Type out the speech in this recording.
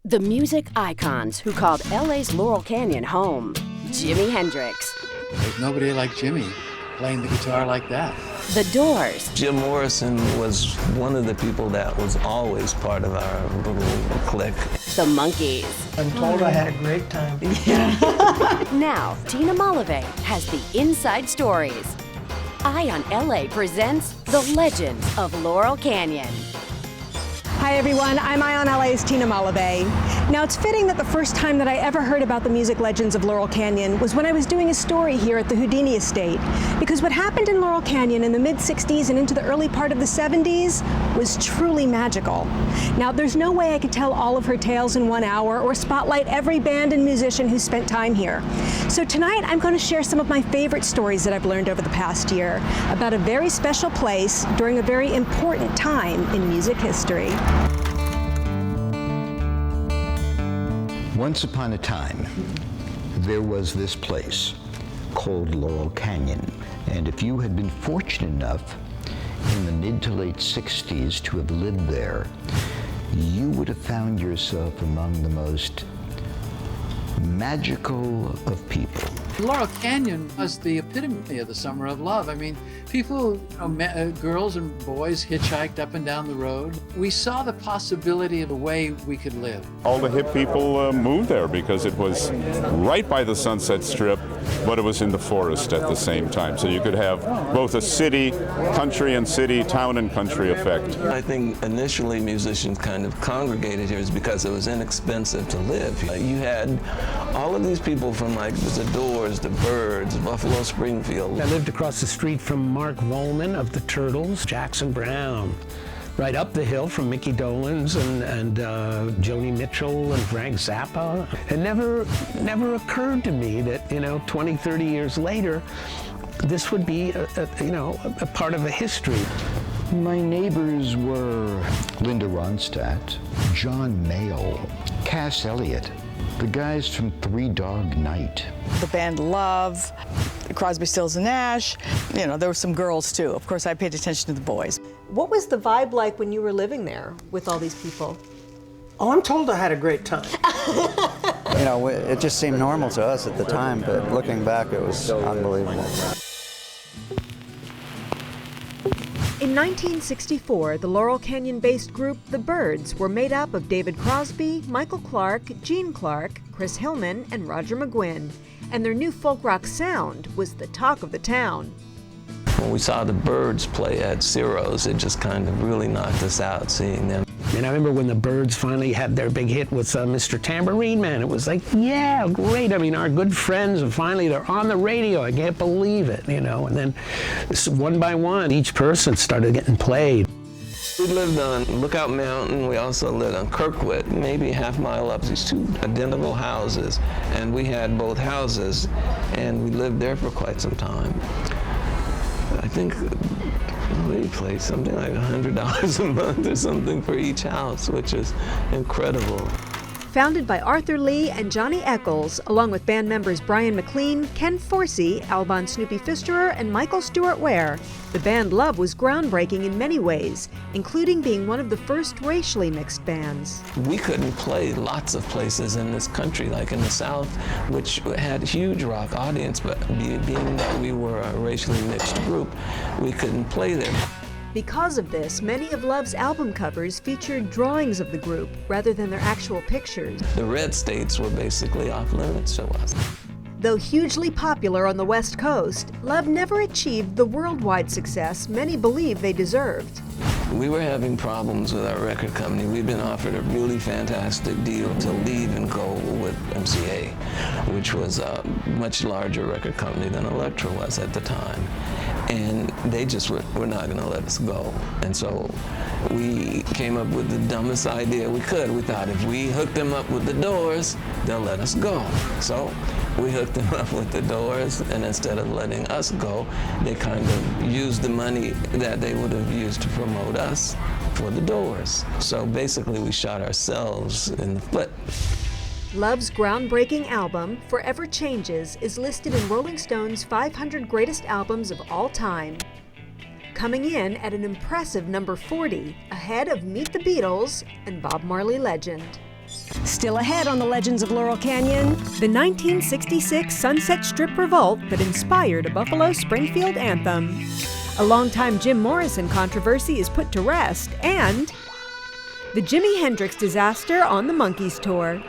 The music icons who called LA's Laurel Canyon home. Jimi Hendrix. There's nobody like Jimmy playing the guitar like that. The Doors. Jim Morrison was one of the people that was always part of our little clique. The Monkees. I'm told I had a great time. Now, Tina Malave has the inside stories. Eye on LA presents The Legends of Laurel Canyon. Hi everyone, I'm Eye on LA's Tina Malave. Now it's fitting that the first time that I ever heard about the music legends of Laurel Canyon was when I was doing a story here at the Houdini Estate. Because what happened in Laurel Canyon in the mid-60s and into the early part of the 70s was truly magical. Now there's no way I could tell all of her tales in 1 hour or spotlight every band and musician who spent time here. So tonight I'm going to share some of my favorite stories that I've learned over the past year about a very special place during a very important time in music history. Once upon a time, there was this place called Laurel Canyon. And if you had been fortunate enough in the mid to late 60s to have lived there, you would have found yourself among the most magical of people. Laurel Canyon was the epitome of the summer of love. I mean, people, girls and boys hitchhiked up and down the road. We saw the possibility of a way we could live. All the hip people moved there because it was right by the Sunset Strip, but it was in the forest at the same time. So you could have both a city, country and city, town and country effect. I think initially musicians kind of congregated here is because it was inexpensive to live. You had all of these people from like the Doors, the Byrds, Buffalo, Springfield. I lived across the street from Mark Volman of the Turtles, Jackson Browne. Right up the hill from Mickey Dolenz and Joni Mitchell and Frank Zappa. It never occurred to me that, 20, 30 years later, this would be a part of a history. My neighbors were Linda Ronstadt, John Mayall, Cass Elliot, the guys from Three Dog Night. The band Love, Crosby, Stills and Nash. There were some girls too. Of course, I paid attention to the boys. What was the vibe like when you were living there with all these people? Oh, I'm told I had a great time. It just seemed normal to us at the time, but looking back, it was unbelievable. In 1964, the Laurel Canyon-based group The Byrds were made up of David Crosby, Michael Clarke, Gene Clark, Chris Hillman, and Roger McGuinn, and their new folk rock sound was the talk of the town. When we saw the Byrds play at Ciro's, it just kind of really knocked us out seeing them. And I remember when the Byrds finally had their big hit with Mr. Tambourine Man. It was like, yeah, great. I mean, our good friends, and finally they're on the radio. I can't believe it, And then one by one, each person started getting played. We lived on Lookout Mountain. We also lived on Kirkwood, maybe a half mile up, these two identical houses. And we had both houses, and we lived there for quite some time. I think we played something like $100 a month or something for each house, which is incredible. Founded by Arthur Lee and Johnny Echols, along with band members Brian McLean, Ken Forsey, Alban Snoopy Pfisterer, and Michael Stewart Ware, the band Love was groundbreaking in many ways, including being one of the first racially mixed bands. We couldn't play lots of places in this country, like in the South, which had a huge rock audience, but being that we were a racially mixed group, we couldn't play there. Because of this, many of Love's album covers featured drawings of the group rather than their actual pictures. The red states were basically off limits to us. Though hugely popular on the West Coast, Love never achieved the worldwide success many believe they deserved. We were having problems with our record company. We'd been offered a really fantastic deal to leave and go with MCA, which was a much larger record company than Elektra was at the time. And they just were not going to let us go. And so we came up with the dumbest idea we could. We thought if we hooked them up with the Doors, they'll let us go. So we hooked them up with the Doors, and instead of letting us go, they kind of used the money that they would have used to promote us for the Doors. So basically we shot ourselves in the foot. Love's groundbreaking album, Forever Changes, is listed in Rolling Stone's 500 Greatest Albums of All Time. Coming in at an impressive number 40, ahead of Meet the Beatles and Bob Marley Legend. Still ahead on the Legends of Laurel Canyon, The 1966 Sunset Strip revolt that inspired a Buffalo Springfield anthem. A longtime Jim Morrison controversy is put to rest, and the Jimi Hendrix disaster on the Monkees tour.